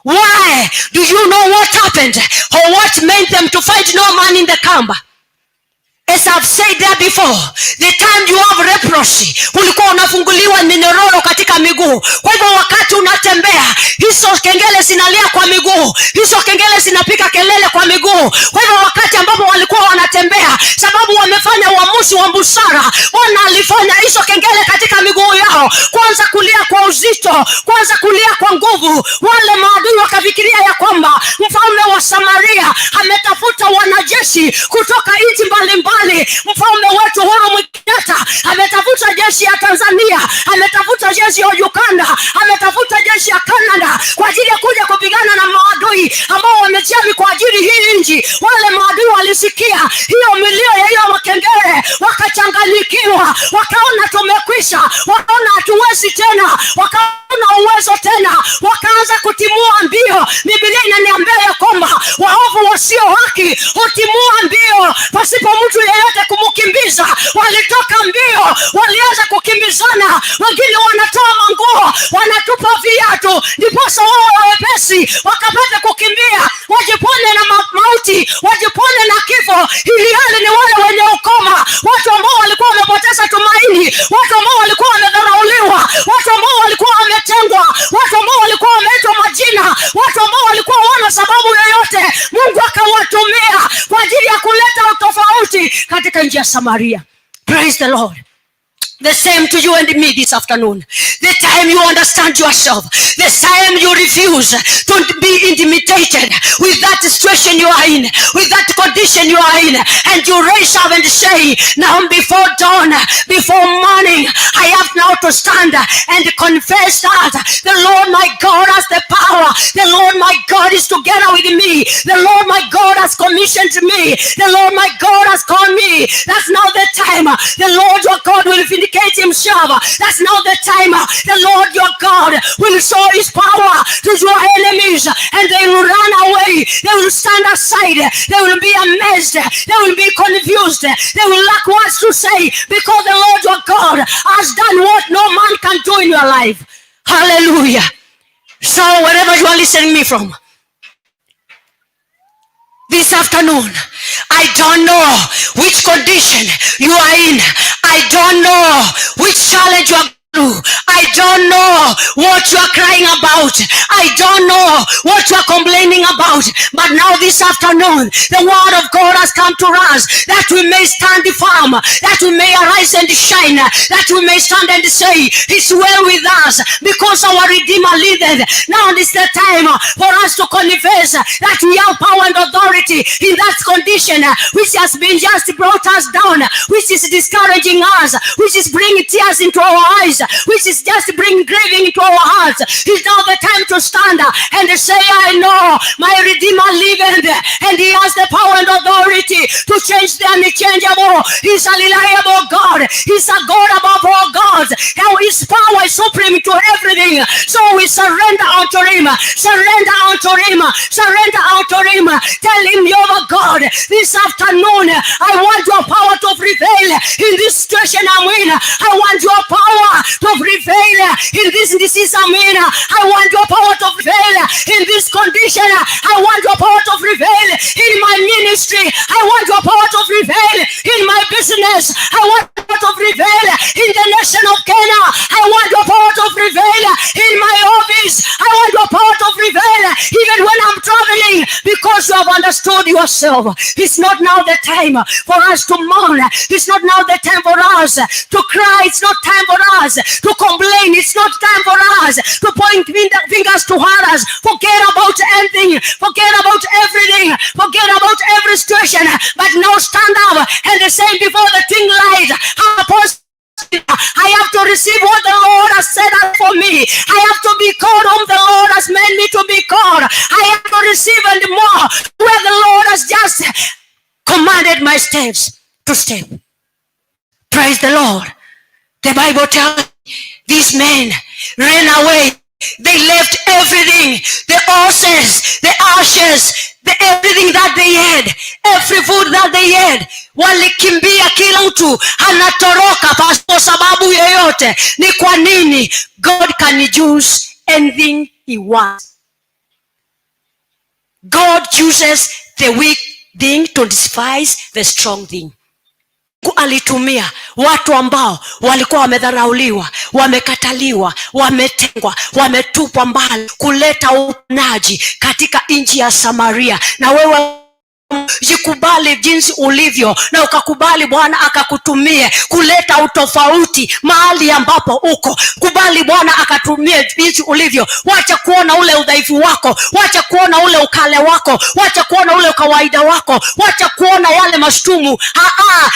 Why? Do you know what happened or what made them to find no man in the camp? As I've said there before, the time you have leprosy, ulikuwa unafunguliwa minyororo katika miguu. Kwa hivyo wakati unatembea, hizo kengele zinalia kwa miguu, hizo kengele zinapiga kelele kwa miguu. Kwa hivyo wakati ambapo walikuwa wanatembea, sababu wamefanya uamuzi wa busara, wanalifanya hizo kengele katika miguu yao, kwanza kulia kwa uzito, kwanza kulia kwa nguvu. Wale maadui wakafikiria ya kwamba mfalme wa Samaria ametafuta wanajeshi kutoka nchi mbalimbali. Mfalme wetu Uhuru Kenyatta ametafuta jeshi ya Tanzania, ametafuta jeshi ya Uganda, ametafuta jeshi ya Canada kwa ajili ya kuja kupigana na maadui ambao wamejami kwa ajili hii nchi. Wale maadui walisikia hiyo milio ya hiyo makengele, wakachanganyikiwa, wakaona tumekwisha, wakaona hatuwezi tena, wakaona uwezo tena, wakaanza kutimua mbio. Biblia inaniambia ya kwamba waovu wasio haki hutimua mbio pasipo mtu yeyote kumkimbiza. Walitoka mbio, walianza kukimbizana, wengine wanatoa manguo, wanatupa viatu, ndiposa wao wepesi wakapata kukimbia, wajipone na mauti, wajipone na kifo. Ili hali ni wale wenye ukoma, watu ambao walikuwa wamepoteza tumaini, watu ambao walikuwa wamedharauliwa, watu ambao walikuwa wametengwa, watu ambao walikuwa wameitwa majina, watu ambao walikuwa wana sababu yoyote. Mungu akawatumia kwa ajili ya kuleta utofauti katika nchi ya Samaria. Praise the Lord. The same to you and me this afternoon. The time you understand yourself, the time you refuse to be intimidated with that situation you are in, with that condition you are in, and you raise up and say, now before dawn, before morning, I have now to stand and confess that the Lord my God has the power. The Lord my God is together with me. The Lord my God has commissioned me. The Lord my God has called me. That's now the time the Lord your God will vindicate himself. That's now the time the Lord your God will show his power to your enemies, and they will run away. They will stand aside. They will be amazed. They will be confused. They will lack words to say, because the Lord your God has done what no man can do in your life. Hallelujah. So wherever you are listening me from this afternoon, I don't know which condition you are in. I don't know which challenge you are through. I don't know what you are crying about. I don't know what you are complaining about. But now this afternoon, the word of God has come to us, that we may stand firm, that we may arise and shine, that we may stand and say, it's well with us, because our Redeemer liveth. Now is the time for us to confess that we have power and authority in that condition which has been just brought us down, which is discouraging us, which is bringing tears into our eyes, which is just bringing grieving into our hearts. It's now the time to stand and say, I know my Redeemer liveth, and he has the power and authority to change the unchangeable. He's a reliable God. He's a God above all gods. Now his power is supreme to everything. So we surrender unto him. Surrender unto him. Surrender unto him. Tell him, you're God. This afternoon, I want your power to prevail in this situation I'm in. I want your power to prevail in this disease I'm in. I want your power to prevail in this condition. I want your power to prevail in my ministry. I want your power to prevail in my business. I want your power to prevail in the nation of Kenya. I want your power to prevail in my office. I want your power to prevail even when I'm traveling, because you have understood yourself. It's not now the time for us to mourn. It's not now the time for us to cry. It's not time for us to complain. It's not time for us to point fingers to others. Forget about anything. Forget about everything. Forget about every situation. But now stand up and say before the thing lies, I have to receive what the Lord has said for me. I have to be called whom the Lord has made me to be called. I have to receive and more where the Lord has just commanded my steps to step. Praise the Lord. The Bible tells me these men ran away. They left everything, the horses, the ashes, everything that they had, every food that they had. Walikimbia, kila mtu anatoroka kwa sababu yoyote. Ni kwa nini? God can use anything he wants. God uses the weak thing to despise the strong thing. alitumia watu ambao walikuwa wamedharauliwa, wamekataliwa, wametengwa, wametupwa mbali, kuleta uponaji katika nchi ya Samaria. Na wewe jikubali jinsi ulivyo, na ukakubali Bwana akakutumie kuleta utofauti mahali ambapo uko. Kubali Bwana akatumie jinsi ulivyo. Wacha kuona ule udhaifu wako, wacha kuona ule ukale wako, wacha kuona ule kawaida wako, wacha kuona yale mashtumu.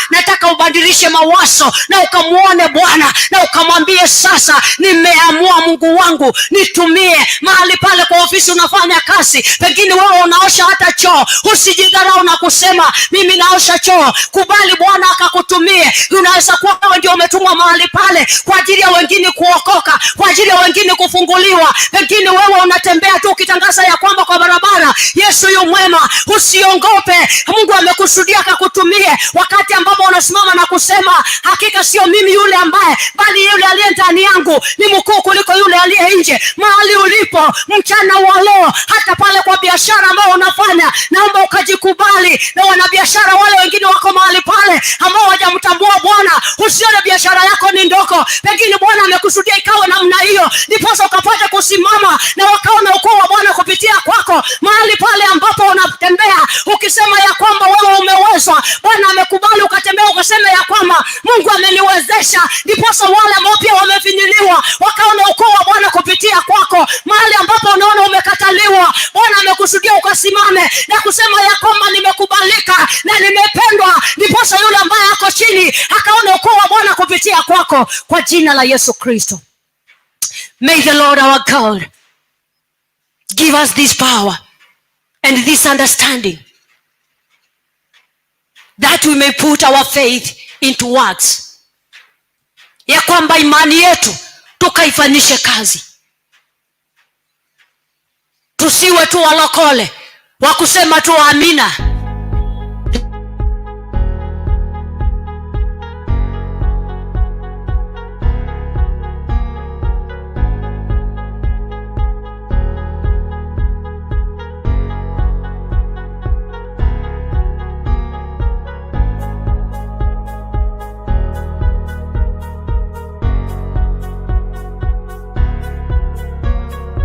Nataka ubadilishe mawazo na ukamuone Bwana na ukamwambie, sasa nimeamua, Mungu wangu nitumie. Mahali pale kwa ofisi unafanya kazi, pengine wewe unaosha hata choo, usijidharau na kusema mimi naosha choo. Kubali Bwana akakutumie. Unaweza kuwa wewe ndio umetumwa mahali pale kwa ajili ya wengine kuokoka, kwa ajili ya wengine kufunguliwa. Pengine wewe unatembea tu ukitangaza ya kwamba kwa barabara Yesu yu mwema. Usiongope, Mungu amekusudia akakutumie. Wakati ambapo unasimama na kusema hakika sio mimi yule ambaye, bali yule aliye ndani yangu ni mkuu kuliko yule aliye nje. Mahali ulipo mchana wa leo, hata pale kwa biashara ambayo unafanya, naomba ukajikubali. Na wanabiashara wale wengine wako mahali pale ambao hawajamtambua Bwana, usione biashara yako ni ndogo. Pengine Bwana amekusudia ikawe namna hiyo, ndipo ukapata kusimama na wakaona ukuu wa Bwana kupitia kwako. Mahali pale ambapo unatembea ukisema ya kwamba wewe umewezwa, Bwana amekubali ukatembea ukasema ya kwamba Mungu ameniwezesha, ndipo wale ambao pia wamefinyiliwa wakaona ukuu wa Bwana kupitia kwako. Mahali ambapo unaona umekataliwa, Bwana amekusudia ukasimame na kusema ya kwamba nimekubalika na nimependwa, ndipo yule ambaye ako chini akaona ukuu wa Bwana kupitia kwako, kwa jina la Yesu Kristo. May the Lord our God give us this power and this understanding, that we may put our faith into works, ya kwamba imani yetu tukaifanyishe kazi. Tusiwe tu walokole wa kusema tu amina.